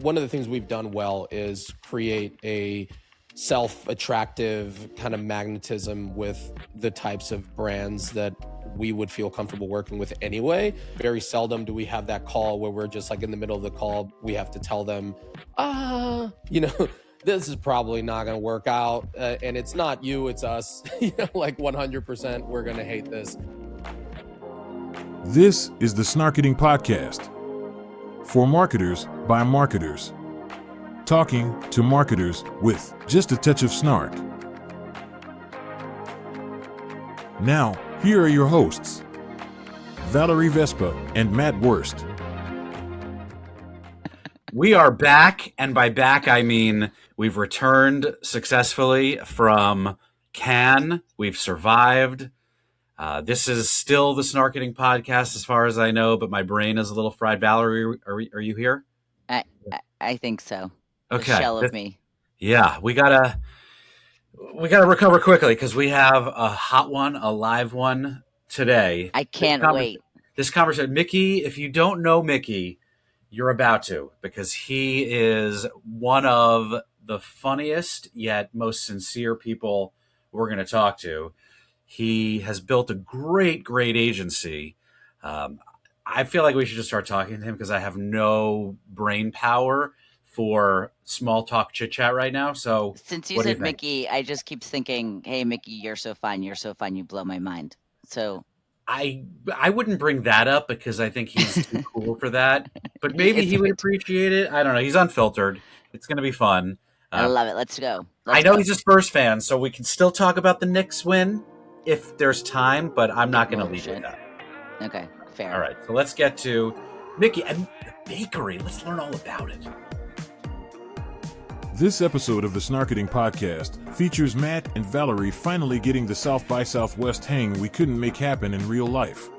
one of the things we've done well is create a self-attractive kind of magnetism with the types of brands that we would feel comfortable working with anyway. Very seldom do we have that call where we're just like in the middle of the call, we have to tell them, this is probably not going to work out. And it's not you, it's us. Like 100%, we're going to hate this. This is the Snarketing Podcast. For marketers, by marketers. Talking to marketers with just a touch of snark. Now, here are your hosts, Valerie Vespa and Matt Wurst. We are back, and by back I mean we've returned successfully from Cannes. We've survived. This is still the Snarketing Podcast as far as I know, but my brain is a little fried. Valerie, are you here? I think so. Okay. The shell of me. Yeah, we gotta recover quickly because we have a hot one, a live one today. I can't wait. This conversation, Micky, if you don't know Micky, you're about to, because he is one of the funniest yet most sincere people we're going to talk to. He has built a great agency. I feel like we should just start talking to him because I have no brain power for small talk chit chat right now. So since you said Micky, I just keep thinking, hey, Micky, you're so fun. You're so fun. You blow my mind. So I wouldn't bring that up because I think he's too cool for that. But maybe he would appreciate it. I don't know. He's unfiltered. It's going to be fun. I love it. Let's go. I know he's a Spurs fan, so we can still talk about the Knicks win if there's time, but I'm not going to leave with that. Okay, fair. All right, so let's get to Micky and the bakery. Let's learn all about it. This episode of the Snarketing Podcast features Matt and Valerie finally getting the South by Southwest hang we couldn't make happen in real life.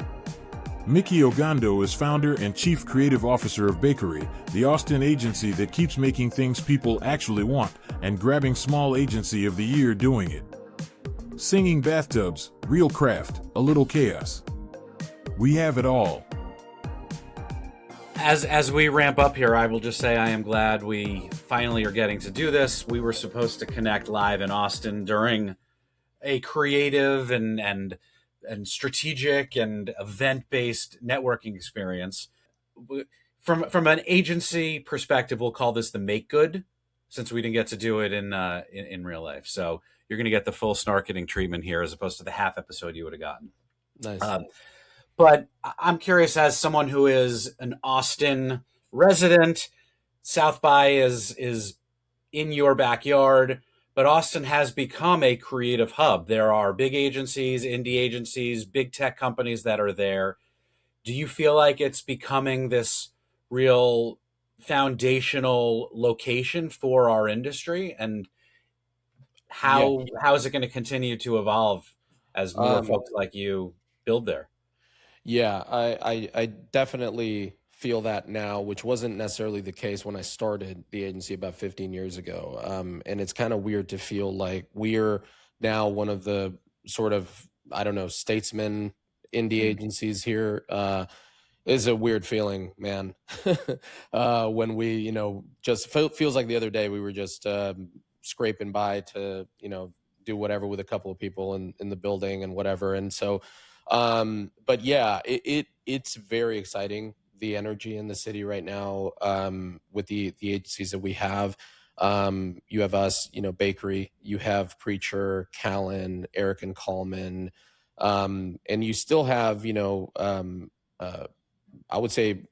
Micky Ogando is founder and chief creative officer of Bakery, the Austin agency that keeps making things people actually want and grabbing Small Agency of the Year doing it. Singing bathtubs, real craft, a little chaos. We have it all. As we ramp up here, I will just say I am glad we finally are getting to do this. We were supposed to connect live in Austin during a creative and strategic and event-based networking experience. From an agency perspective, we'll call this the make good, since we didn't get to do it in real life. So you're going to get the full Snarketing treatment here as opposed to the half episode you would have gotten. Nice. But I'm curious, as someone who is an Austin resident, South by is in your backyard, but Austin has become a creative hub. There are big agencies, indie agencies, big tech companies that are there. Do you feel like it's becoming this real foundational location for our industry? And how is it going to continue to evolve as more folks like you build there? Yeah, I definitely feel that now, which wasn't necessarily the case when I started the agency about 15 years ago. And it's kind of weird to feel like we're now one of the sort of, I don't know, statesman indie agencies here. Is a weird feeling, man. When we, just feels like the other day we were just scraping by to, do whatever with a couple of people in the building and whatever. And so, but yeah, it's very exciting, the energy in the city right now, with the agencies that we have. You have us, Bakery, you have Preacher, Callan, Eric and Coleman, and you still have, I would say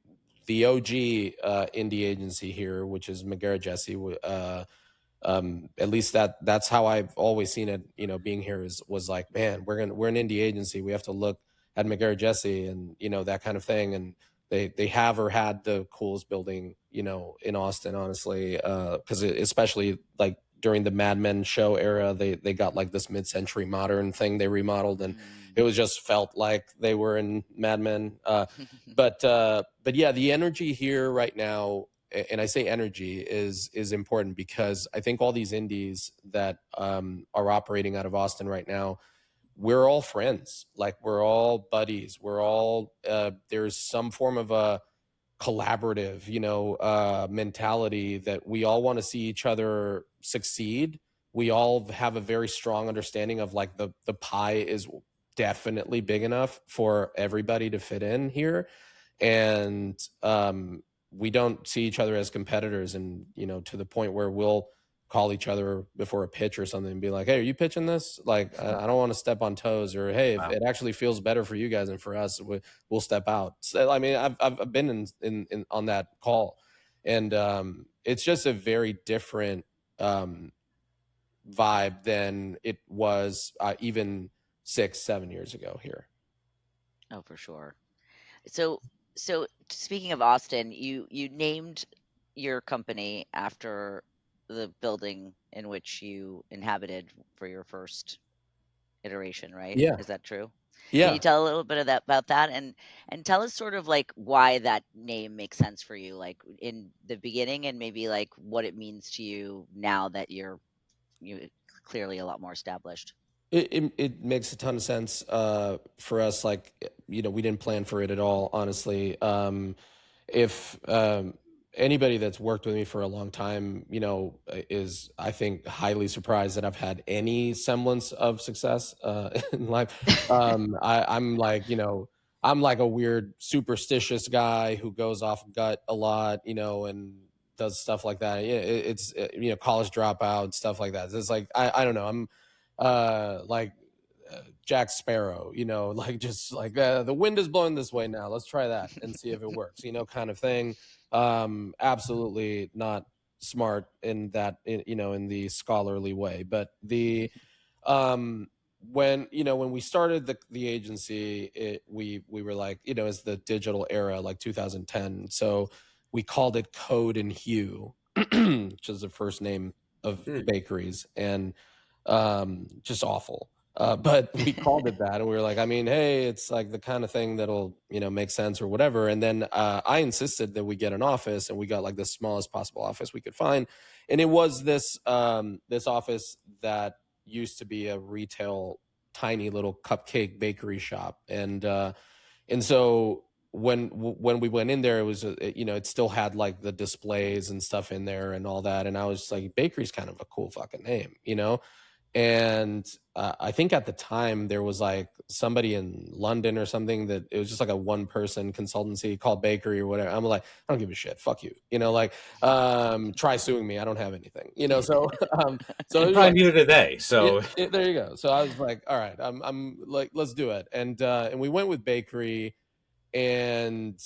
the OG indie agency here, which is McGarrett Jesse. At least that's how I've always seen it. Being here was like, man, we're an indie agency. We have to look at McGarrett Jesse and that kind of thing. And they have or had the coolest building in Austin, honestly, because especially like during the Mad Men show era, they got like this mid-century modern thing they remodeled, and it was just felt like they were in Mad Men. But yeah, the energy here right now, and I say energy is important because I think all these indies that are operating out of Austin right now, we're all friends. Like, we're all buddies. We're all there's some form of a collaborative, mentality that we all want to see each other succeed. We all have a very strong understanding of like the pie is definitely big enough for everybody to fit in here. And we don't see each other as competitors, and to the point where we'll call each other before a pitch or something and be like, hey, are you pitching this? Like, I don't want to step on toes, or hey, if it actually feels better for you guys and for us, we'll step out. So, I mean, I've been in on that call, and it's just a very different vibe than it was even 6-7 years ago here. Oh, for sure. So speaking of Austin, you named your company after the building in which you inhabited for your first iteration, right? Yeah. Is that true? Yeah. Can you tell a little bit about that, and tell us sort of like why that name makes sense for you, like in the beginning, and maybe like what it means to you now that you're clearly a lot more established. It makes a ton of sense for us. Like, we didn't plan for it at all, honestly. If anybody that's worked with me for a long time, is, I think, highly surprised that I've had any semblance of success in life. I'm like, I'm like a weird superstitious guy who goes off gut a lot, and does stuff like that. It's college dropout, stuff like that. It's like, I don't know. I'm like Jack Sparrow, like just like the wind is blowing this way now. Let's try that and see if it works, kind of thing. Absolutely not smart in that, in the scholarly way. But when we started the agency, we were like, it's the digital era, like 2010. So we called it Code and Hue, which is the first name of bakeries, and just awful. But we called it that, and we were like, I mean, hey, it's like the kind of thing that'll, make sense or whatever. And then I insisted that we get an office, and we got like the smallest possible office we could find. And it was this office that used to be a retail, tiny little cupcake bakery shop. And so when we went in there, it was, it still had like the displays and stuff in there and all that. And I was like, bakery's kind of a cool fucking name, And I think at the time there was like somebody in London or something that it was just like a one person consultancy called Bakery or whatever. I'm like, I don't give a shit. Fuck you. Try suing me. I don't have anything, so, so you probably need it today. So there you go. So I was like, all right, I'm like, let's do it. And we went with Bakery, and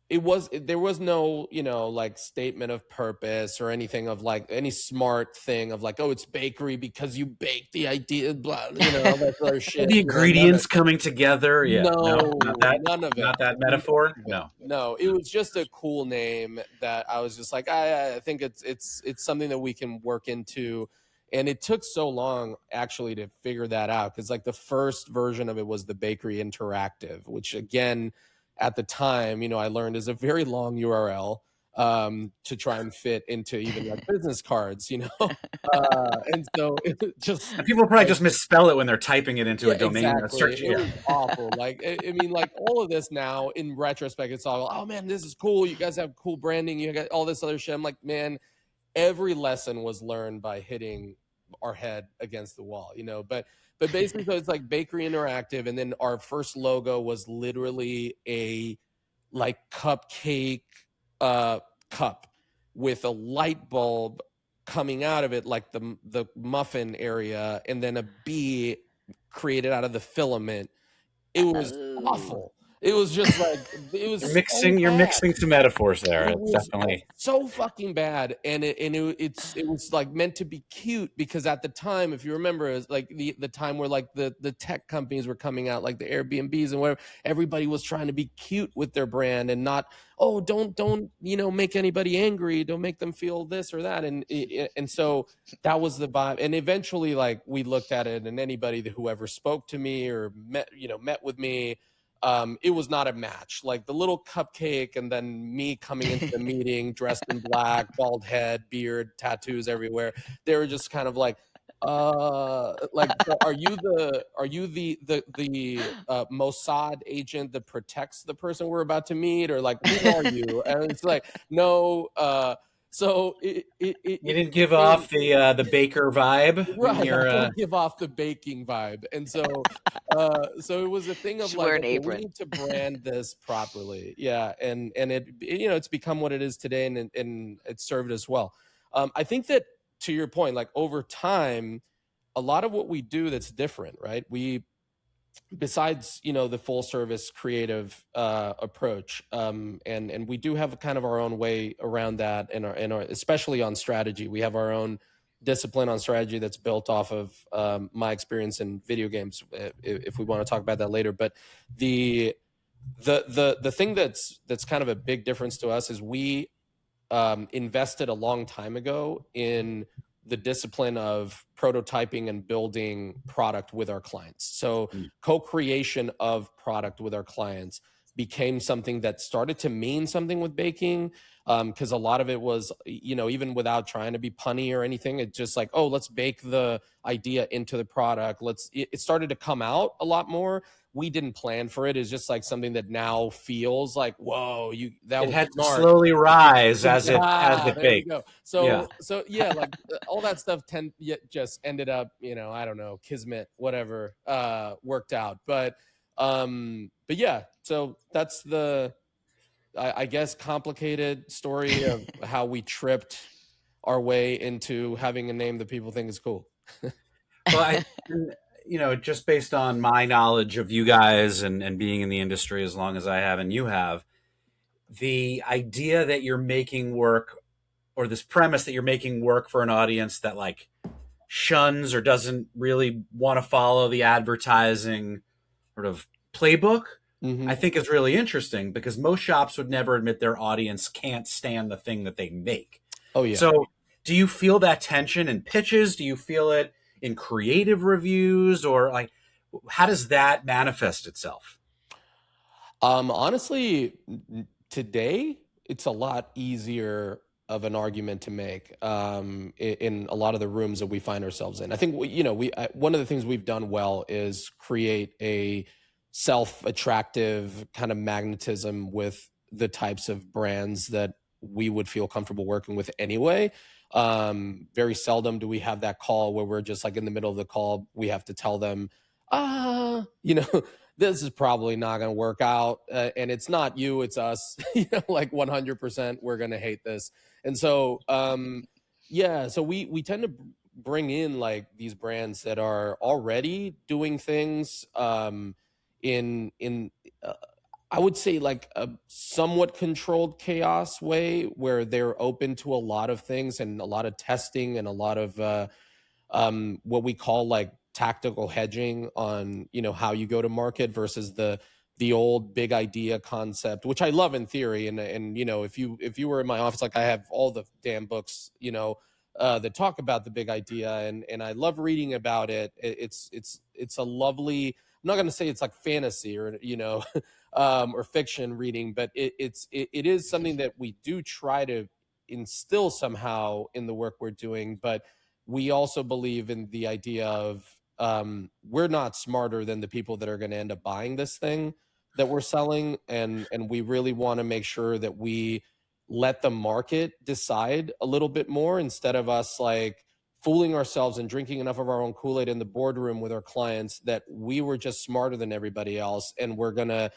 there was no, like statement of purpose or anything of like any smart thing of like, oh, it's bakery because you baked the idea, blah, all that sort of shit. The ingredients coming together. Yeah. No, none of it. Not that metaphor. No, it was just a cool name that I was just like, I think it's something that we can work into. And it took so long actually to figure that out, because like the first version of it was the Bakery Interactive, which again, at the time, I learned is a very long URL to try and fit into even like business cards, and so it just, and people probably just misspell it when they're typing it into a domain. Exactly. It was awful. Like, I mean, like all of this now in retrospect, it's all, oh man, this is cool. You guys have cool branding. You got all this other shit. I'm like, man, every lesson was learned by hitting our head against the wall, but basically, so it's like Bakery Interactive, and then our first logo was literally a like cupcake cup with a light bulb coming out of it, like the muffin area, and then a bee created out of the filament. It was awful. It was just like, it was you're mixing some metaphors there. It was definitely so fucking bad. And it was like meant to be cute, because at the time, if you remember, it was like the time where like the tech companies were coming out, like the Airbnbs and whatever, everybody was trying to be cute with their brand and not, oh, don't make anybody angry, don't make them feel this or that. And so that was the vibe. And eventually, like, we looked at it, and anybody who ever spoke to me or met with me, it was not a match. Like the little cupcake, and then me coming into the meeting dressed in black, bald head, beard, tattoos everywhere. They were just kind of like, Like, so are you the Mossad agent that protects the person we're about to meet, or like who are you? And it's like no. So You didn't it give became off the baker vibe when right. I you're. don't give off the baking vibe, and so so it was a thing of Should wear like, an okay, we apron. need to brand this properly, yeah, and it you know it's become what it is today, and it served us well. I think that to your point, like over time, a lot of what we do that's different, right? We besides the full service creative approach, and we do have kind of our own way around that, and our especially on strategy, we have our own discipline on strategy that's built off of my experience in video games. If we want to talk about that later, but the the thing that's kind of a big difference to us is we invested a long time ago in the discipline of prototyping and building product with our clients. So co-creation of product with our clients became something that started to mean something with baking, because a lot of it was, even without trying to be punny or anything, it's just like, oh, let's bake the idea into the product. It started to come out a lot more. We didn't plan for it. It's just like something that now feels like, whoa, that It was had to smart. slowly rise as it There you baked. go. Yeah. So yeah, like all that stuff just ended up, I don't know, kismet, whatever, worked out. But yeah, so that's the, I guess, complicated story of how we tripped our way into having a name that people think is cool. Well, just based on my knowledge of you guys and being in the industry as long as I have and you have, the idea that you're making work, or this premise that you're making work for an audience that like shuns or doesn't really want to follow the advertising sort of playbook, I think is really interesting, because most shops would never admit their audience can't stand the thing that they make. Oh yeah. So do you feel that tension in pitches? Do you feel it in creative reviews, or like, how does that manifest itself? Honestly, today it's a lot easier of an argument to make, in a lot of the rooms that we find ourselves in. I think one of the things we've done well is create a self-attractive kind of magnetism with the types of brands that we would feel comfortable working with anyway. Very seldom do we have that call where we're just like in the middle of the call, we have to tell them, this is probably not going to work out, and it's not you, it's us. Like 100% we're going to hate this. And so yeah, so we tend to bring in like these brands that are already doing things in I would say like a somewhat controlled chaos way, where they're open to a lot of things and a lot of testing and a lot of what we call like tactical hedging on how you go to market versus the old big idea concept, which I love in theory. And if you were in my office, like I have all the damn books that talk about the big idea, and I love reading about it. It's a lovely, I'm not going to say it's like fantasy or or fiction reading, but it is something that we do try to instill somehow in the work we're doing. But we also believe in the idea of we're not smarter than the people that are going to end up buying this thing that we're selling, and we really want to make sure that we let the market decide a little bit more, instead of us like fooling ourselves and drinking enough of our own Kool-Aid in the boardroom with our clients that we were just smarter than everybody else, and we're going to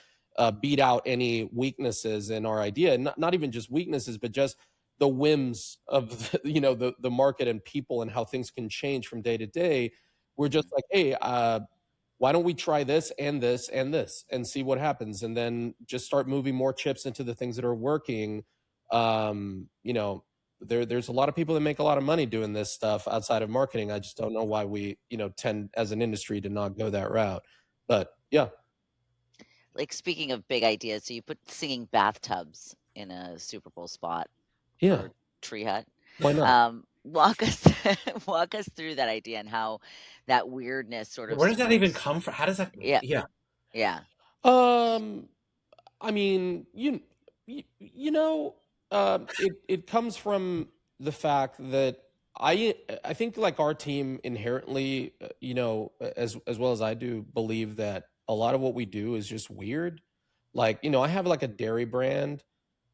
beat out any weaknesses in our idea. Not even just weaknesses, but just the whims of the market and people and how things can change from day to day. We're just like, hey, why don't we try this and this and this and see what happens, and then just start moving more chips into the things that are working. There's a lot of people that make a lot of money doing this stuff outside of marketing. I just don't know why we tend as an industry to not go that route. But yeah. Like, speaking of big ideas, so you put singing bathtubs in a Super Bowl spot Yeah, for Tree Hut. why not? Walk us walk us through that idea and how that weirdness sort of Where does that even springs. come from? How does that? Yeah, Yeah. yeah. Um, I mean, it comes from the fact that I think like our team inherently, you know, as well as I do, believe that a lot of what we do is just weird. Like, you know, I have like a dairy brand,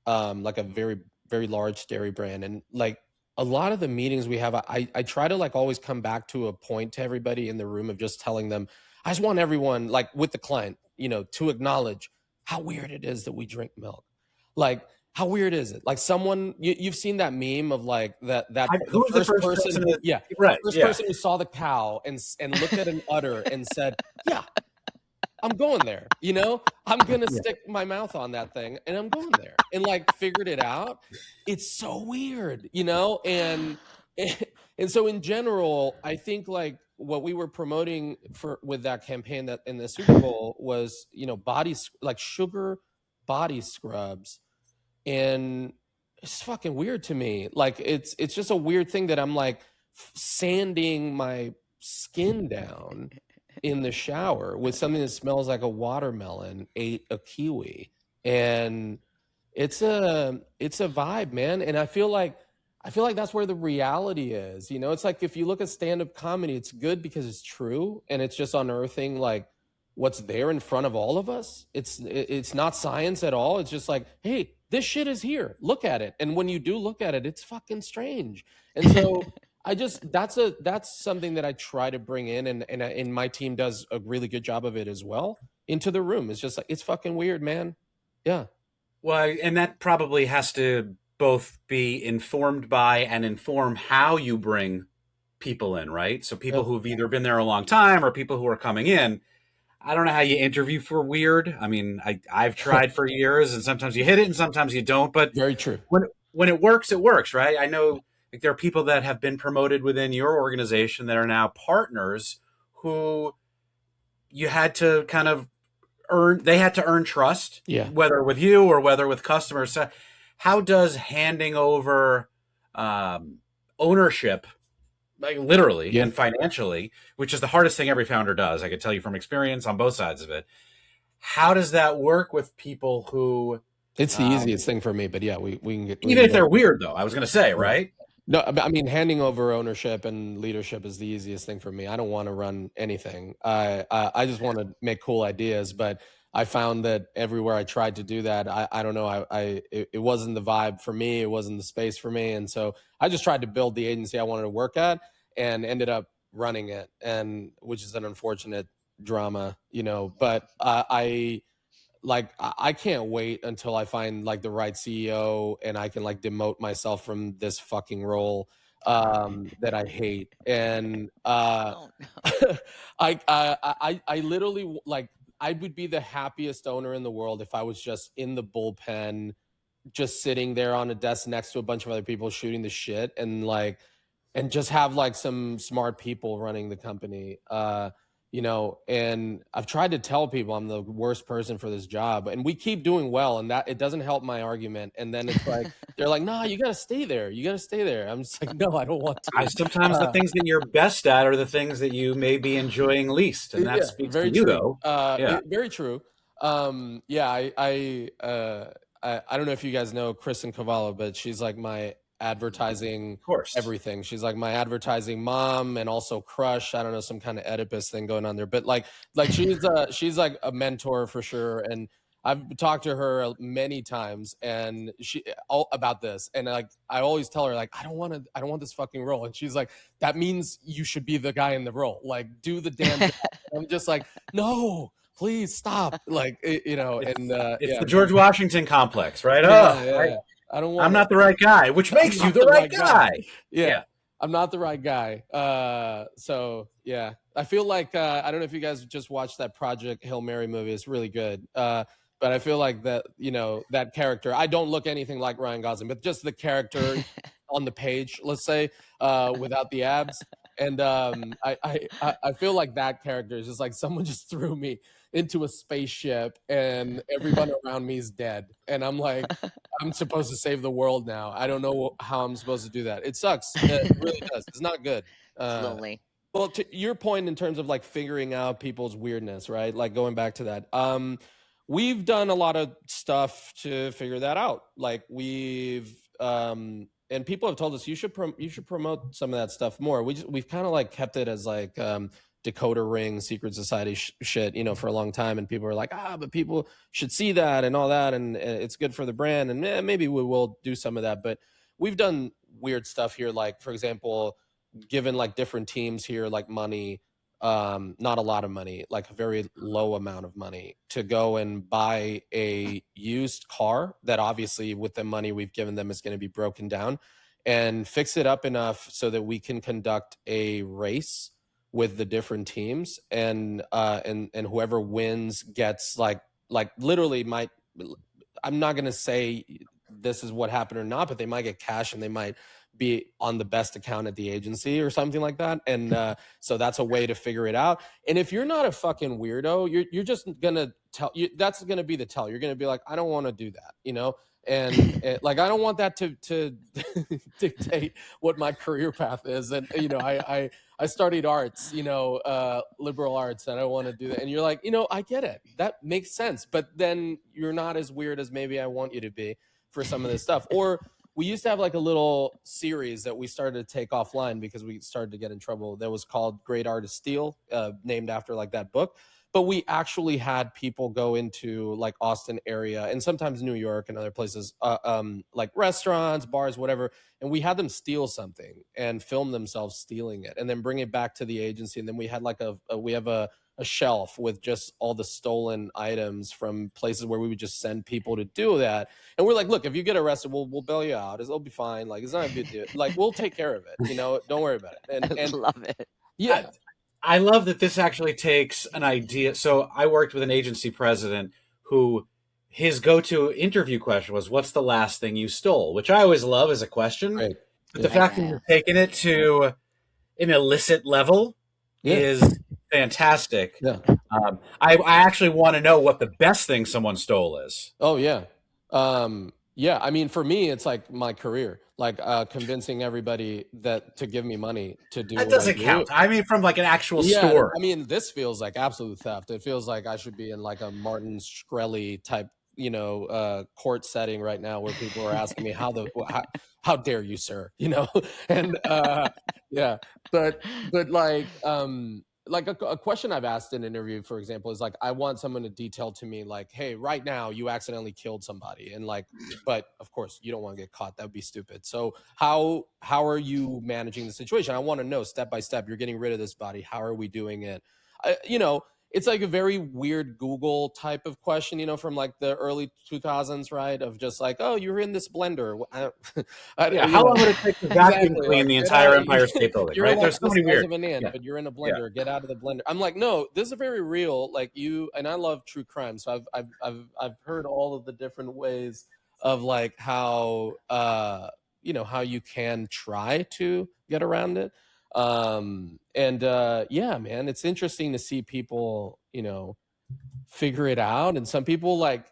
like a very, very large dairy brand. And like a lot of the meetings we have, I try to like always come back to a point to everybody in the room of just telling them, I just want everyone like with the client, you know, to acknowledge how weird it is that we drink milk. Like, how weird is it? Like someone you've seen that meme of like that Who was the first person? Yeah, Right. the first person who saw the cow and looked at an udder and said, "Yeah, I'm going there." You know, I'm gonna stick my mouth on that thing and I'm going there, and like figured it out. It's so weird, you know, and so in general, I think like what we were promoting for with that campaign that in the Super Bowl was, you know, like sugar body scrubs. And it's fucking weird to me. Like it's just a weird thing that I'm like sanding my skin down in the shower with something that smells like a watermelon ate a kiwi. And it's a vibe, man. And I feel like that's where the reality is. You know, it's like if you look at stand-up comedy, it's good because it's true and it's just unearthing like what's there in front of all of us. It's not science at all. It's just like, hey, this shit is here. Look at it. And when you do look at it, it's fucking strange. And so that's something that I try to bring in, and my team does a really good job of it as well, into the room. It's just like, it's fucking weird, man. Yeah. Well, and that probably has to both be informed by and inform how you bring people in, right? So people who've either been there a long time or people who are coming in. I don't know how you interview for weird. I mean, I've tried for years, and sometimes you hit it and sometimes you don't. But very true. When it works, right? I know like there are people that have been promoted within your organization that are now partners who you had to kind of they had to earn trust, whether with you or whether with customers. So how does handing over ownership, like literally and financially, which is the hardest thing every founder does, I could tell you from experience on both sides of it. How does that work with people who? It's the easiest thing for me, but yeah, we can get even if they're weird though. I was going to say, right? No, I mean handing over ownership and leadership is the easiest thing for me. I don't want to run anything. I just want to make cool ideas, but I found that everywhere I tried to do that, I don't know, it wasn't the vibe for me. It wasn't the space for me, and so I just tried to build the agency I wanted to work at, and ended up running it, and which is an unfortunate drama, you know. But I can't wait until I find like the right CEO and I can like demote myself from this fucking role that I hate. And I literally like, I would be the happiest owner in the world if I was just in the bullpen, just sitting there on a desk next to a bunch of other people shooting the shit, and just have like some smart people running the company. You know, and I've tried to tell people I'm the worst person for this job, and we keep doing well, and that it doesn't help my argument. And then it's like, they're like, nah, you got to stay there. You got to stay there. I'm just like, no, I don't want to. Sometimes the things that you're best at are the things that you may be enjoying least. And that speaks to you, though. Very true. I don't know if you guys know Kristen Cavallo, but she's like my advertising everything. She's like my advertising mom and also crush. I don't know, some kind of Oedipus thing going on there, but like she's like a mentor for sure. And I've talked to her many times, and she all about this, and like I always tell her like I don't want this fucking role, and she's like, that means you should be the guy in the role, like do the damn job. I'm just like, no, please stop, like you know. It's the George Washington complex, right? I'm not the right guy, which makes you the right guy. Yeah. I'm not the right guy. So yeah, I feel like I don't know if you guys just watched that Project Hail Mary movie. It's really good. But I feel like that, you know, that character, I don't look anything like Ryan Gosling, but just the character on the page, let's say, without the abs. And I feel like that character is just like someone just threw me into a spaceship and everyone around me is dead. And I'm like, I'm supposed to save the world now. I don't know how I'm supposed to do that. It sucks. It really does. It's not good. It's lonely. Well, to your point in terms of like figuring out people's weirdness, right? Like going back to that. We've done a lot of stuff to figure that out. Like we've, and and people have told us you should promote some of that stuff more. We've kind of like kept it as like decoder ring secret society shit, you know, for a long time, and people are like, but people should see that and all that, and it's good for the brand, and maybe we will do some of that. But we've done weird stuff here, like for example, given like different teams here like money, not a lot of money, like a very low amount of money, to go and buy a used car that obviously with the money we've given them is going to be broken down, and fix it up enough so that we can conduct a race with the different teams, and whoever wins gets like literally might, I'm not going to say this is what happened or not, but they might get cash and they might be on the best account at the agency or something like that. And so that's a way to figure it out. And if you're not a fucking weirdo, you're just gonna that's gonna be the tell. You're gonna be like, I don't want to do that, you know. And like, I don't want that to dictate what my career path is. And you know, I studied arts, you know, liberal arts, and I don't want to do that. And you're like, you know, I get it, that makes sense, but then you're not as weird as maybe I want you to be for some of this stuff. Or we used to have like a little series that we started to take offline because we started to get in trouble, that was called Great Artists Steal, named after like that book. But we actually had people go into like Austin area and sometimes New York and other places, like restaurants, bars, whatever. And we had them steal something and film themselves stealing it and then bring it back to the agency. And then we had like we have a shelf with just all the stolen items from places where we would just send people to do that. And we're like, look, if you get arrested, we'll bail you out. It'll be fine. Like, it's not a big deal. Like, we'll take care of it. You know, don't worry about it. And I love it. Yeah. I love that this actually takes an idea. So I worked with an agency president who his go-to interview question was, what's the last thing you stole? Which I always love as a question. Right. But the fact that you're taking it to an illicit level is fantastic. Yeah. I actually want to know what the best thing someone stole is. Oh, yeah. Yeah, I mean, for me, it's like my career, like convincing everybody that to give me money to do That what doesn't I do. count. I mean, from like an actual store. I mean, this feels like absolute theft. It feels like I should be in like a Martin Shkreli type, you know, court setting right now where people are asking me how dare you, sir, you know? And yeah, but like a question I've asked in an interview, for example, is like, I want someone to detail to me like, hey, right now you accidentally killed somebody, and like, but of course you don't want to get caught. That would be stupid. So how are you managing the situation? I want to know step by step. You're getting rid of this body. How are we doing it? You know, it's like a very weird Google type of question, you know, from like the early 2000s, right? Of just like, oh, you're in this blender. How long would it take to vacuum clean the entire Empire State Building? You're Right? like There's so many weird. of an ant, but you're in a blender. Get out of the blender. I'm like, no, this is very real. Like you, and I love true crime, so I've heard all of the different ways of like how you know, how you can try to get around it. Yeah, man, it's interesting to see people, you know, figure it out. And some people like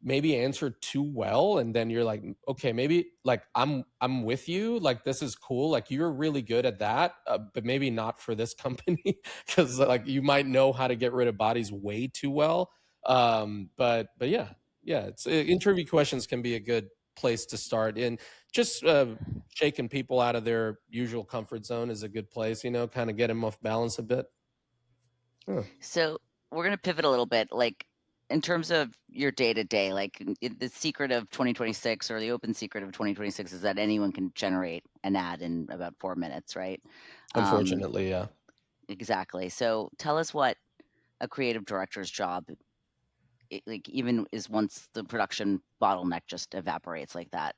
maybe answer too well, and then you're like, okay, maybe like I'm with you, like this is cool, like you're really good at that, but maybe not for this company, because like you might know how to get rid of bodies way too well. But yeah, it's interview questions can be a good place to start, and just shaking people out of their usual comfort zone is a good place, you know, kind of get them off balance a bit. So we're going to pivot a little bit, like in terms of your day-to-day, like the secret of 2026, or the open secret of 2026, is that anyone can generate an ad in about 4 minutes, right? Unfortunately, yeah. Exactly. So tell us what a creative director's job like even is once the production bottleneck just evaporates like that.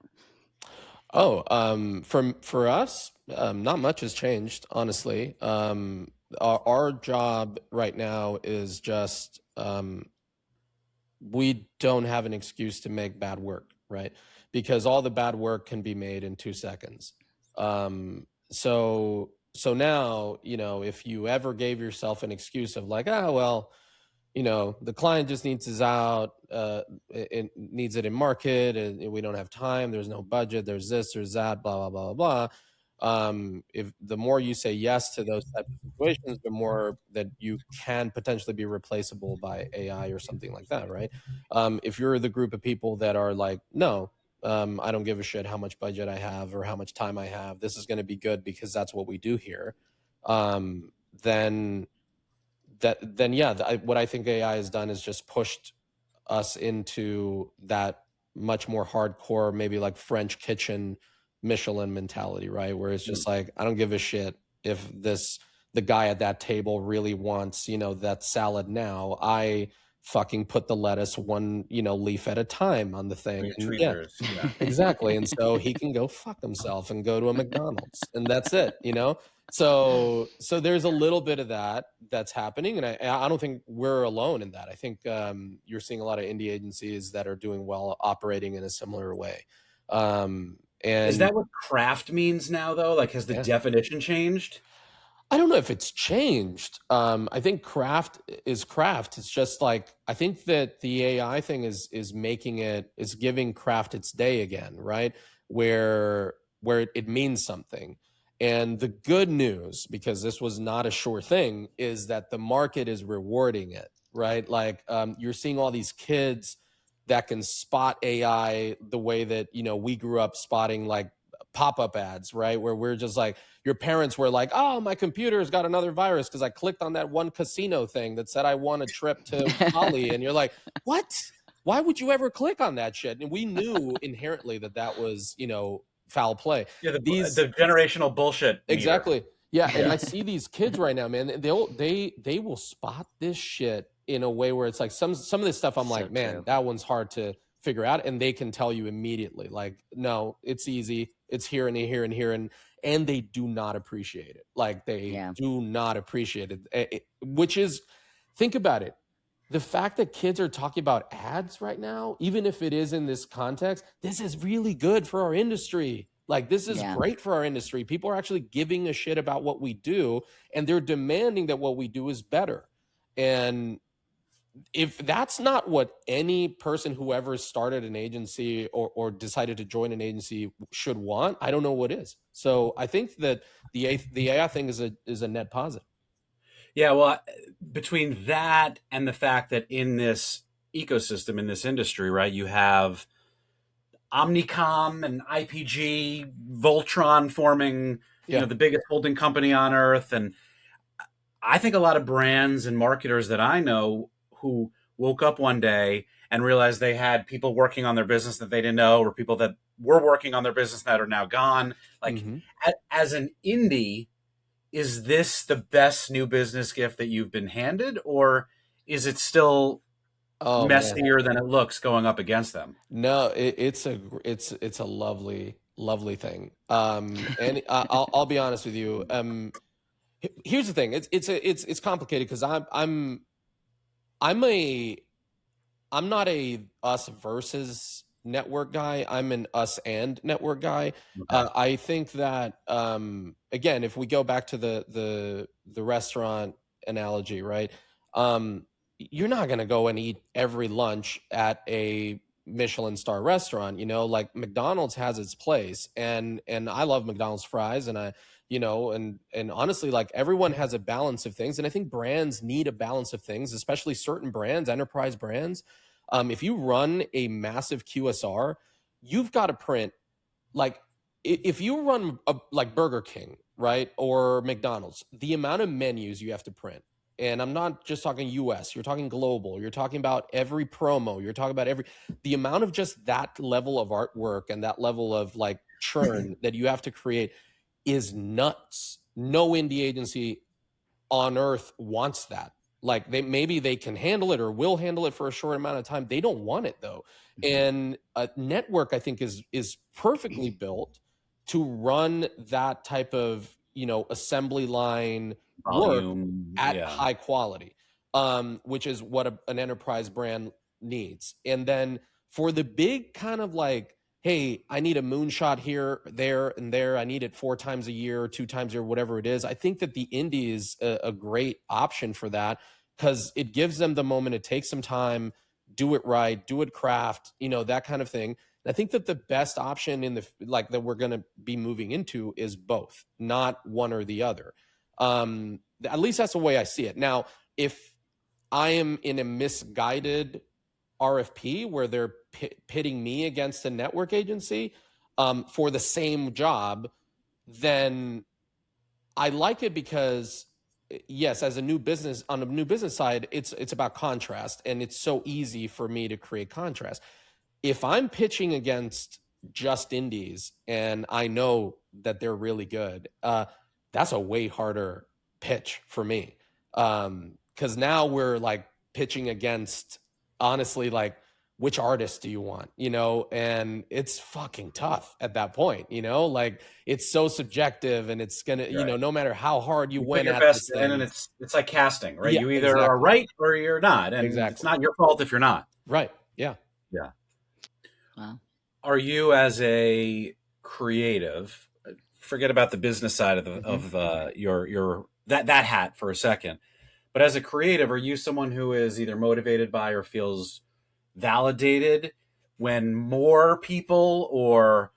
Oh, for us, not much has changed, honestly. Our job right now is just we don't have an excuse to make bad work, right? Because all the bad work can be made in 2 seconds. So now, you know, if you ever gave yourself an excuse of like, well, you know, the client just needs us out, it needs it in market, and we don't have time, there's no budget, there's this, there's that, blah, blah, blah, blah. If the more you say yes to those types of situations, the more that you can potentially be replaceable by AI or something like that, right? If you're the group of people that are like, no, I don't give a shit how much budget I have or how much time I have. This is going to be good because that's what we do here. Then yeah, what I think AI has done is just pushed us into that much more hardcore, maybe like French kitchen Michelin mentality, right? Where it's just like, I don't give a shit if the guy at that table really wants, that salad now. I fucking put the lettuce one, leaf at a time on the thing. And yeah, exactly. And so he can go fuck himself and go to a McDonald's and that's it, So there's a little bit of that's happening, and I don't think we're alone in that. I think you're seeing a lot of indie agencies that are doing well, operating in a similar way. And is that what craft means now, though? Like, has the definition changed? I don't know if it's changed. I think craft is craft. It's just like, I think that the AI thing is giving craft its day again, right? Where it means something. And the good news, because this was not a sure thing, is that the market is rewarding it, right? Like you're seeing all these kids that can spot AI the way that, we grew up spotting like pop-up ads, right? Where we're just like, your parents were like, oh, my computer's got another virus because I clicked on that one casino thing that said I won a trip to Bali. And you're like, what? Why would you ever click on that shit? And we knew inherently that was, foul play. Yeah, the generational bullshit. Exactly. Yeah, and I see these kids right now, man. They will spot this shit in a way where it's like some of this stuff. I'm like, man, that one's hard to figure out, and they can tell you immediately. Like, no, it's easy. It's here and here and here, and they do not appreciate it. Like they do not appreciate it. Which is, think about it. The fact that kids are talking about ads right now, even if it is in this context, this is really good for our industry. Like, this is great for our industry. People are actually giving a shit about what we do, and they're demanding that what we do is better. And if that's not what any person who ever started an agency or decided to join an agency should want, I don't know what is. So I think that the AI thing is a net positive. Yeah, well, between that and the fact that in this ecosystem, in this industry, right, you have Omnicom and IPG, Voltron forming, the biggest holding company on earth. And I think a lot of brands and marketers that I know who woke up one day and realized they had people working on their business that they didn't know, or people that were working on their business that are now gone. Like, as an indie, is this the best new business gift that you've been handed, or is it still messier than it looks going up against them? No, it's a lovely thing. And I'll be honest with you. Here's the thing. It's complicated because I'm not a us versus network guy. I'm an us and network guy. Okay. I think that again, if we go back to the restaurant analogy, right? You're not going to go and eat every lunch at a Michelin star restaurant, like McDonald's has its place, and I love McDonald's fries, and and honestly, like, everyone has a balance of things. And I think brands need a balance of things, especially certain brands, enterprise brands. If you run a massive QSR, you've got to print, like, if you run like Burger King, right, or McDonald's, the amount of menus you have to print. And I'm not just talking US, you're talking global, you're talking about every promo, you're talking about the amount of just that level of artwork and that level of like churn that you have to create is nuts. No indie agency on earth wants that. Like, maybe they can handle it or will handle it for a short amount of time. They don't want it though. And a network, I think, is perfectly built to run that type of, assembly line volume work at high quality, which is what an enterprise brand needs. And then for the big kind of like, hey, I need a moonshot here, there, and there, I need it 4 times a year, 2 times a year, whatever it is, I think that the indie is a great option for that, because it gives them the moment to take some time, do it right, do it craft, that kind of thing. And I think that the best option that we're going to be moving into is both, not one or the other. At least that's the way I see it. Now, if I am in a misguided RFP where they're pitting me against a network agency for the same job, then I like it because, yes, as a new business, on a new business side, it's about contrast, and it's so easy for me to create contrast. If I'm pitching against just indies and I know that they're really good, that's a way harder pitch for me. Because now we're like pitching against, honestly, like, which artist do you want, and it's fucking tough at that point, like it's so subjective, and it's gonna, Right. No matter how hard you put went your at best this in, thing. and it's like casting, right? Yeah, You either are exactly. right or you're not, and it's not your fault if you're not. Right. Yeah. Yeah. Wow. Are you, as a creative, forget about the business side of your that hat for a second, but as a creative, are you someone who is either motivated by or feels validated when more people or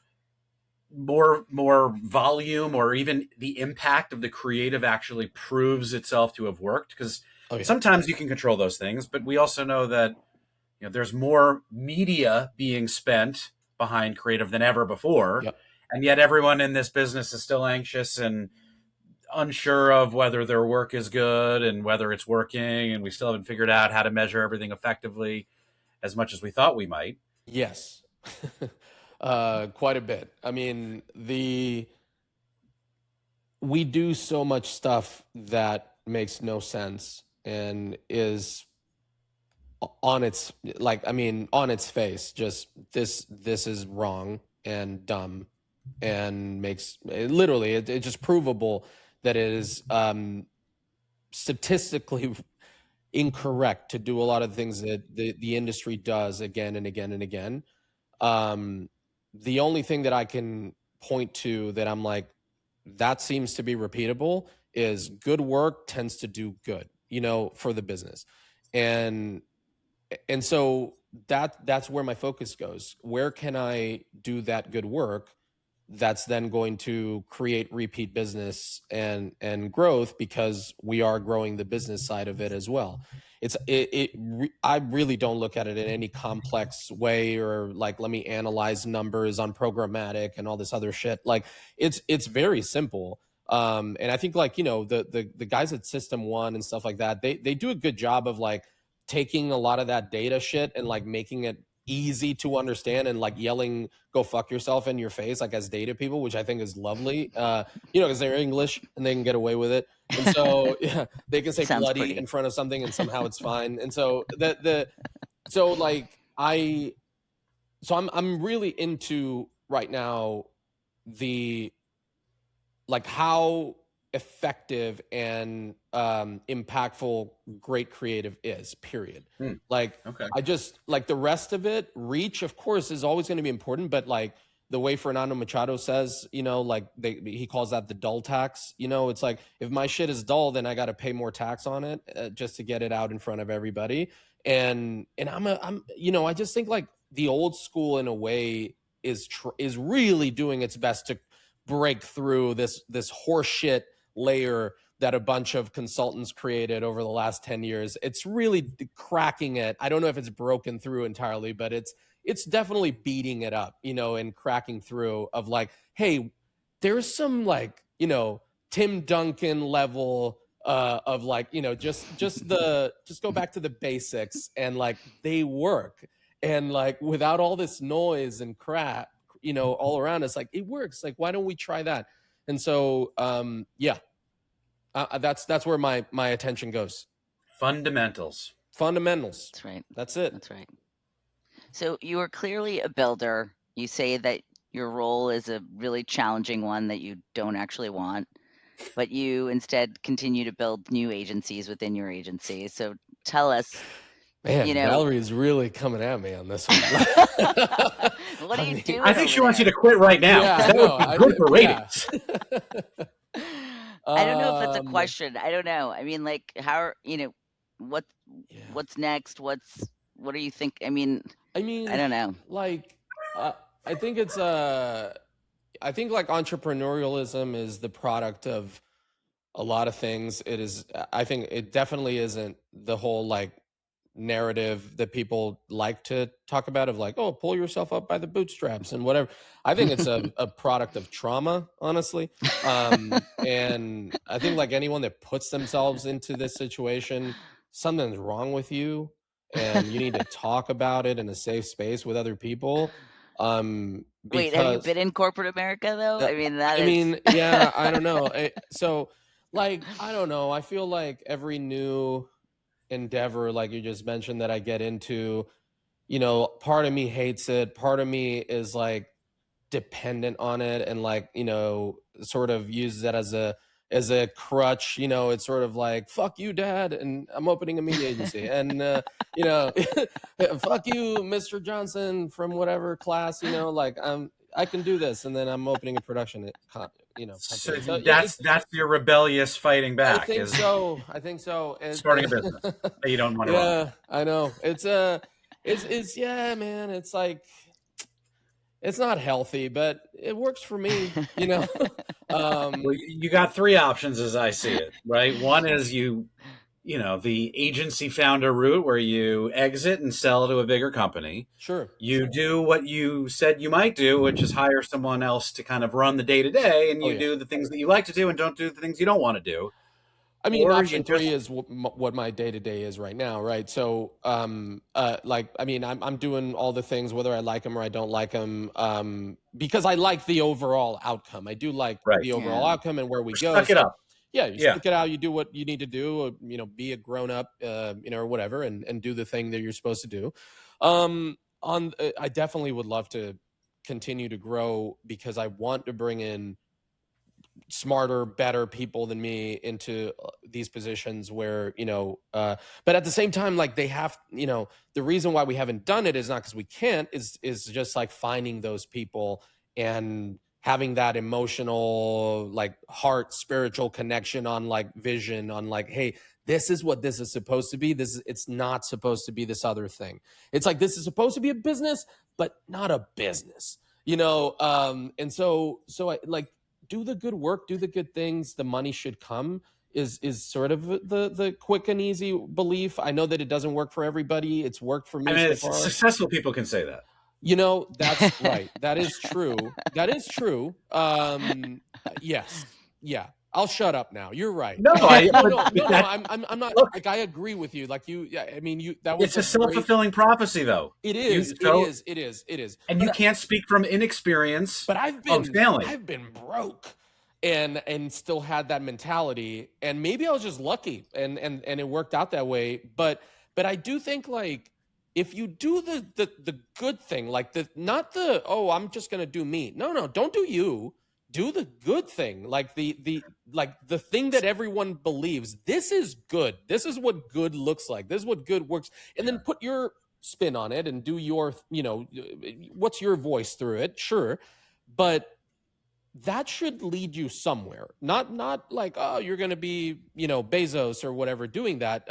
more volume, or even the impact of the creative actually proves itself to have worked? Because sometimes you can control those things, but we also know that there's more media being spent behind creative than ever before. Yep. And yet everyone in this business is still anxious and unsure of whether their work is good and whether it's working, and we still haven't figured out how to measure everything effectively as much as we thought we might. Yes. Quite a bit. I mean, we do so much stuff that makes no sense and is on its face, just this is wrong and dumb, and makes it literally it's just provable that it is statistically incorrect to do a lot of things that the industry does again and again and again. The only thing that I can point to that I'm like, that seems to be repeatable, is good work tends to do good, for the business. And so that's where my focus goes. Where can I do that good work that's then going to create repeat business and growth, because we are growing the business side of it as well. I really don't look at it in any complex way, or like, let me analyze numbers on programmatic and all this other shit. Like it's very simple. And I think, like, the guys at System One and stuff like that, they do a good job of like taking a lot of that data shit and like making it easy to understand, and like yelling "go fuck yourself" in your face, like, as data people, which I think is lovely, because they're English and they can get away with it. And so yeah, they can say bloody pretty in front of something and somehow it's fine. And so I'm really into right now like how effective and impactful great creative is, period. Like, okay. I just like the rest of it. Reach, of course, is always going to be important, but like the way Fernando Machado says, like he calls that the dull tax. It's like, if my shit is dull, then I got to pay more tax on it just to get it out in front of everybody. And I just think like the old school in a way is really doing its best to break through this horseshit layer that a bunch of consultants created over the last 10 years. It's really cracking it. I don't know if it's broken through entirely, but it's definitely beating it up, and cracking through of like, hey, there's some like, Tim Duncan level of like, just go back to the basics, and like they work, and like without all this noise and crap, all around us, like it works. Like, why don't we try that? And so, that's where my attention goes. Fundamentals. That's right. That's it. That's right. So you are clearly a builder. You say that your role is a really challenging one that you don't actually want, but you instead continue to build new agencies within your agency. So tell us. Man, Valerie is really coming at me on this one. What are you doing? I think she wants you to quit right now. Yeah, that would be good for ratings. I don't know if it's a question. I don't know. I mean, like, how, what's next? What do you think? I mean, I don't know. Like, I think it's I think like entrepreneurialism is the product of a lot of things. I think it definitely isn't the whole like narrative that people like to talk about of like, oh, pull yourself up by the bootstraps and whatever. I think it's a product of trauma, honestly. And I think like anyone that puts themselves into this situation, something's wrong with you and you need to talk about it in a safe space with other people. Wait, have you Because been in corporate America though? I mean, that I is. mean, yeah, I don't know. So like, I don't know. I feel like every new endeavor, like you just mentioned, that I get into, you know, part of me hates it. Part of me is like dependent on it and like, you know, sort of uses that as a crutch. You know, it's sort of like, fuck you, dad, and I'm opening a media agency. And you know, fuck you, Mr. Johnson from whatever class, you know, like I can do this, and then I'm opening a production you know, So company. So yeah, that's your rebellious fighting I back. think Is so. I think so. starting a business that you don't want to run. Yeah, I know. It's yeah, man. It's like it's not healthy, but it works for me, you know. Well, you got three options as I see it, right? One is you know, the agency founder route where you exit and sell to a bigger company. Sure. You do what you said you might do, which is hire someone else to kind of run the day to day, and Oh you yeah. do the things that you like to do and don't do the things you don't want to do. I mean, Or option you just three is what my day to day is right now, right? So, like, I mean, I'm doing all the things whether I like them or I don't like them, because I like the overall outcome. I do like right. the overall Yeah. outcome and where we Or go. suck it So, up. yeah, you Yeah. stick it out. You do what you need to do. You know, be a grown up, you know, or whatever, and do the thing that you're supposed to do. I definitely would love to continue to grow because I want to bring in smarter, better people than me into these positions where, you know, but at the same time, like they have, you know, the reason why we haven't done it is not because we can't, is just like finding those people and having that emotional, like heart, spiritual connection on like vision on like, hey, this is what this is supposed to be. It's not supposed to be this other thing. It's like, this is supposed to be a business, but not a business, you know? And so I like, do the good work, do the good things, the money should come is sort of the quick and easy belief. I know that it doesn't work for everybody. It's worked for me I mean, so it's far. successful people can say that. You know, that's right. That is true. That is true. Yes. Yeah. I'll shut up now. You're right. No, No. I'm not. Look, like I agree with you. Like you. Yeah. I mean, you. That was it's a self-fulfilling prophecy, though. It is. It is. And but you can't speak from inexperience. But I've been broke and still had that mentality. And maybe I was just lucky and it worked out that way. But I do think like if you do the good thing, like not the, oh, I'm just gonna do me. No, don't do you. Do the good thing. Like the thing that everyone believes. This is good. This is what good looks like. This is what good works. And then put your spin on it and do your, you know, what's your voice through it. Sure. But that should lead you somewhere. Not like, oh, you're going to be, you know, Bezos or whatever doing that.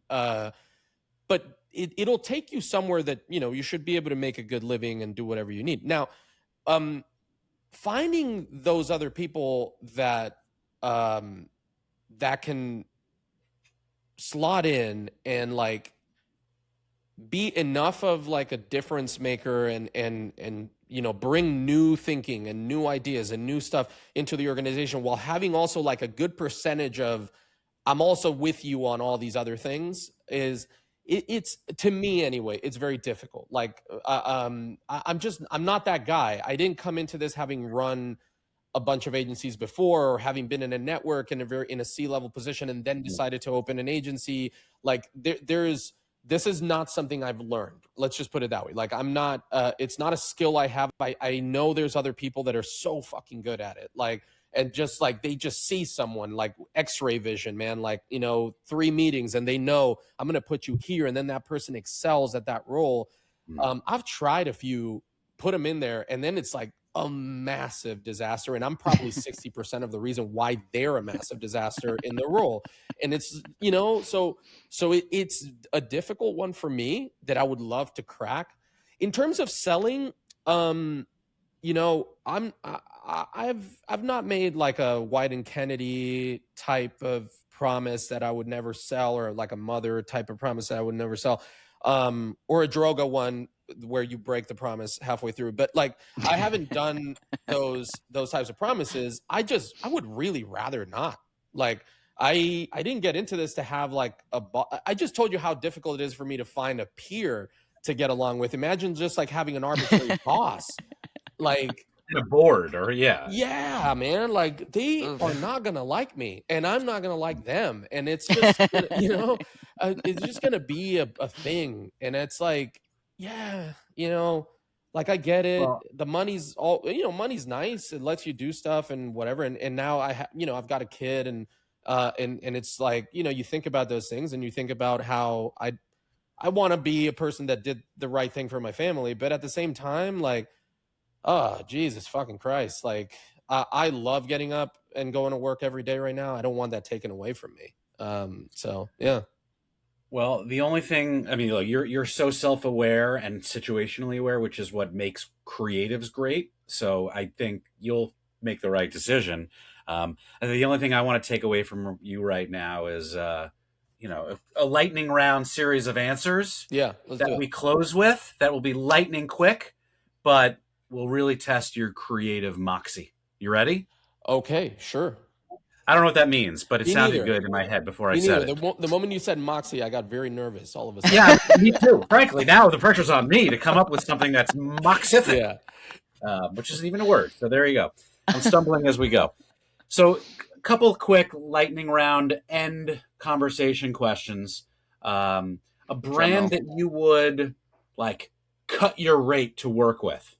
But it'll take you somewhere that, you know, you should be able to make a good living and do whatever you need. Now, finding those other people that that can slot in and like be enough of like a difference maker and you know, bring new thinking and new ideas and new stuff into the organization while having also like a good percentage of I'm also with you on all these other things is it's to me anyway, it's very difficult. Like I'm not that guy. I didn't come into this having run a bunch of agencies before or having been in a network in a C-level position and then decided to open an agency. Like this is not something I've learned. Let's just put it that way. Like I'm not, it's not a skill I have. I know there's other people that are so fucking good at it. Like, and just like, they just see someone like X-ray vision, man, like, you know, 3 meetings and they know I'm going to put you here. And then that person excels at that role. I've tried a few, put them in there and then it's like a massive disaster. And I'm probably 60% of the reason why they're a massive disaster in the role. And it's, you know, so it's a difficult one for me that I would love to crack. In terms of selling, I've not made like a White and Kennedy type of promise that I would never sell, or like a Mother type of promise that I would never sell, or a Droga one where you break the promise halfway through. But like, I haven't done those types of promises. I would really rather not. Like, I didn't get into this to have like I just told you how difficult it is for me to find a peer to get along with. Imagine just like having an arbitrary boss. Like, a board, or yeah, man, like they are not gonna like me, and I'm not gonna like them, and it's just it's just gonna be a thing. And it's like, yeah, like, I get it. Well, The money's money's nice, it lets you do stuff and whatever, and now I've got a kid, and it's like, you think about those things, and you think about how I want to be a person that did the right thing for my family, but at the same time, like, oh, Jesus fucking Christ. Like, I love getting up and going to work every day right now. I don't want that taken away from me. So, yeah. Well, the only thing, I mean, look, you're so self-aware and situationally aware, which is what makes creatives great. So I think you'll make the right decision. And the only thing I want to take away from you right now is, a lightning round series of answers that we close with. That will be lightning quick, but will really test your creative moxie. You ready? Okay, sure. I don't know what that means, but it sounded good in my head before I said it. The moment you said moxie, I got very nervous all of a sudden. Yeah, me too. Frankly, now the pressure's on me to come up with something that's moxific, which isn't even a word. So there you go. I'm stumbling as we go. So a couple quick lightning round end conversation questions. A brand that you would like cut your rate to work with.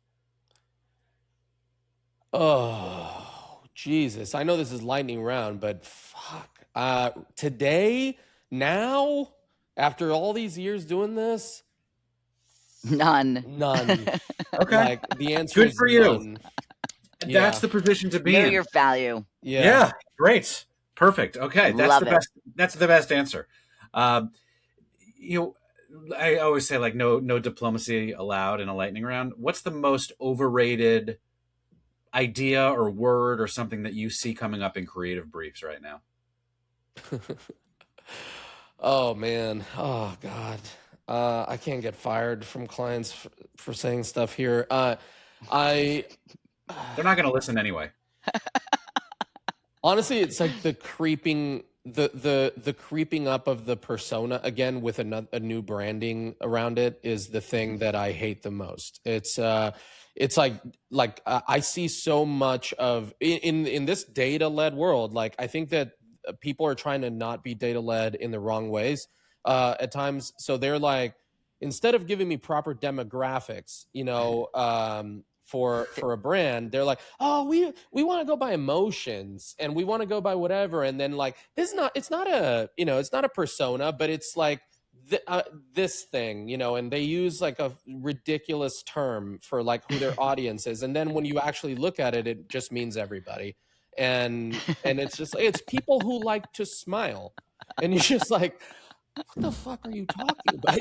Oh, Jesus. I know this is lightning round, but fuck. Today, now, after all these years doing this, none. Okay. Like, the answer is for none. You. That's the position to be know in. your value. Yeah. Great. Perfect. Okay. That's best. That's the best answer. I always say, like, no diplomacy allowed in a lightning round. What's the most overrated idea or word or something that you see coming up in creative briefs right now? Oh, man. Oh, God. I can't get fired from clients for saying stuff here. They're not going to listen anyway. Honestly, it's like the creeping up of the persona again with a new branding around it is the thing that I hate the most. It's like I see so much of in this data-led world. Like, I think that people are trying to not be data-led in the wrong ways at times. So they're like, instead of giving me proper demographics, for a brand, they're like, oh, we want to go by emotions, and we want to go by whatever. And then, like, it's not a persona, but it's like this thing, and they use like a ridiculous term for like who their audience is. And then when you actually look at it, it just means everybody. And it's just, it's people who like to smile. And you're just like, what the fuck are you talking about?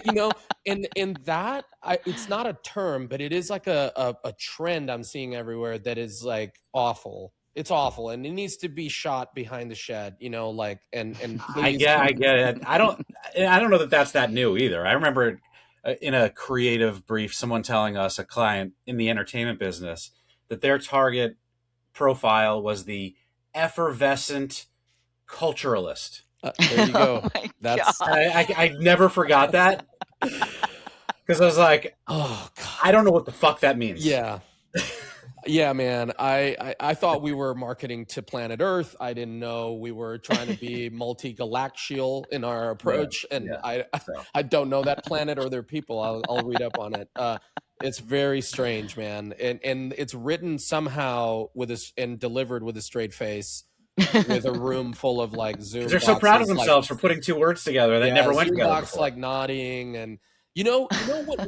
And that, it's not a term, but it is like a trend I'm seeing everywhere that is like awful. It's awful, and it needs to be shot behind the shed, and please. I get it. I don't know that that's that new either. I remember in a creative brief, someone telling us, a client in the entertainment business, that their target profile was the effervescent culturalist. There you go. That's I never forgot that, because I was like, oh God, I don't know what the fuck that means. Yeah, man. I thought we were marketing to planet Earth. I didn't know we were trying to be multi-galactial in our approach, I don't know that planet or their people. I'll read up on it. It's very strange, man, and it's written somehow and delivered with a straight face. With a room full of like Zoom. They're so proud of themselves for putting two words together that never went together. Box, like nodding, and you know what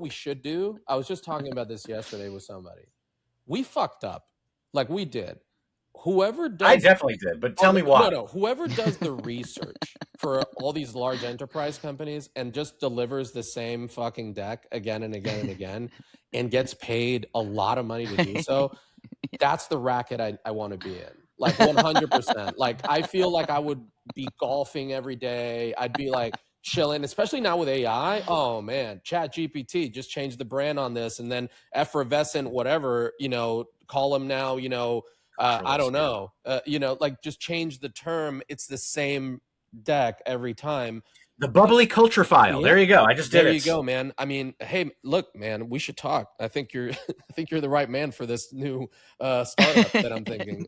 we should do. I was just talking about this yesterday with somebody. We fucked up, like we did. whoever I does definitely did, but tell me why. no, whoever does the research for all these large enterprise companies and just delivers the same fucking deck again and again and again and gets paid a lot of money to do so, that's the racket I want to be in. Like 100%. Like I feel like I would be golfing every day. I'd be like chilling, especially now with AI. Oh man, Chat GPT just changed the brand on this, and then effervescent, whatever, call them now, I don't know, like just change the term. It's the same deck every time. The bubbly culture file. Yeah. There you go. I just did it. There you go, man. I mean, hey, look, man, we should talk. I think you're the right man for this new startup that I'm thinking.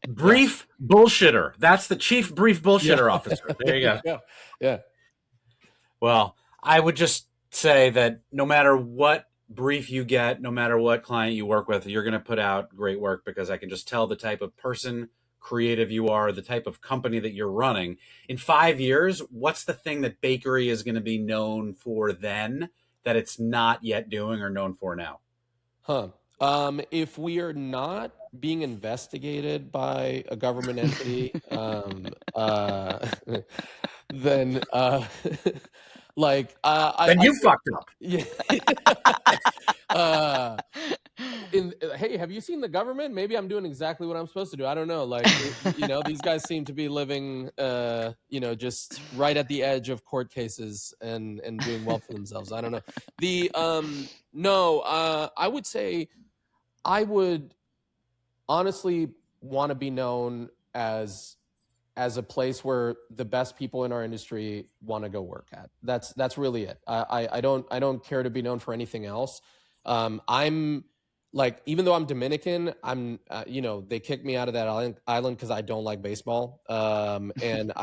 Brief bullshitter. That's the chief brief bullshitter officer. There you go. Yeah. Well, I would just say that no matter what brief you get, no matter what client you work with, you're going to put out great work, because I can just tell the type of person, creative you are, the type of company that you're running. In 5 years, what's the thing that bakery is going to be known for then that it's not yet doing or known for now? If we are not being investigated by a government entity, then then you fucked up. Yeah. Hey, have you seen the government? Maybe I'm doing exactly what I'm supposed to do. I don't know. Like, these guys seem to be living, just right at the edge of court cases and doing well for themselves. I don't know. I would say I would honestly want to be known as a place where the best people in our industry want to go work at. That's really it. I don't care to be known for anything else. I'm like, even though I'm Dominican, I'm they kicked me out of that island because I don't like baseball. And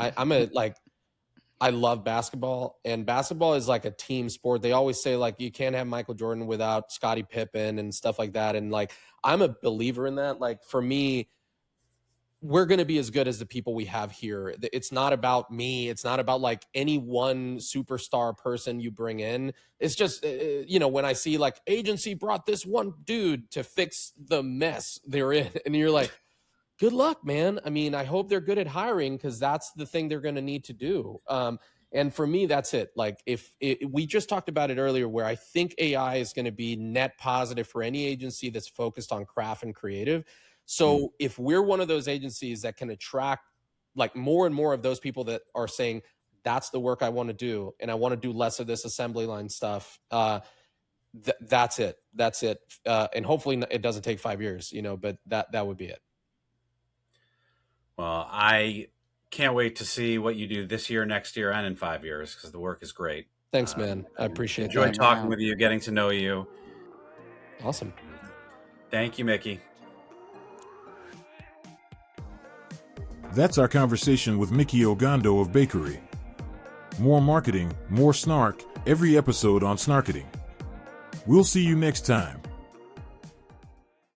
I love basketball, and basketball is like a team sport. They always say like you can't have Michael Jordan without Scottie Pippen and stuff like that. And like I'm a believer in that. Like for me, we're going to be as good as the people we have here. It's not about me. It's not about like any one superstar person you bring in. It's just, when I see like agency brought this one dude to fix the mess they're in, and you're like, good luck, man. I mean, I hope they're good at hiring, because that's the thing they're going to need to do. And for me, that's it. Like we just talked about it earlier, where I think AI is going to be net positive for any agency that's focused on craft and creative. So if we're one of those agencies that can attract like more and more of those people that are saying, that's the work I want to do, and I want to do less of this assembly line stuff, that's it. And hopefully it doesn't take 5 years, but that would be it. Well, I can't wait to see what you do this year, next year, and in 5 years, because the work is great. Thanks, man. I appreciate it. Enjoyed talking with you, getting to know you. Awesome. Thank you, Micky. That's our conversation with Micky Ogando of Bakery. More marketing, more snark, every episode on Snarketing. We'll see you next time.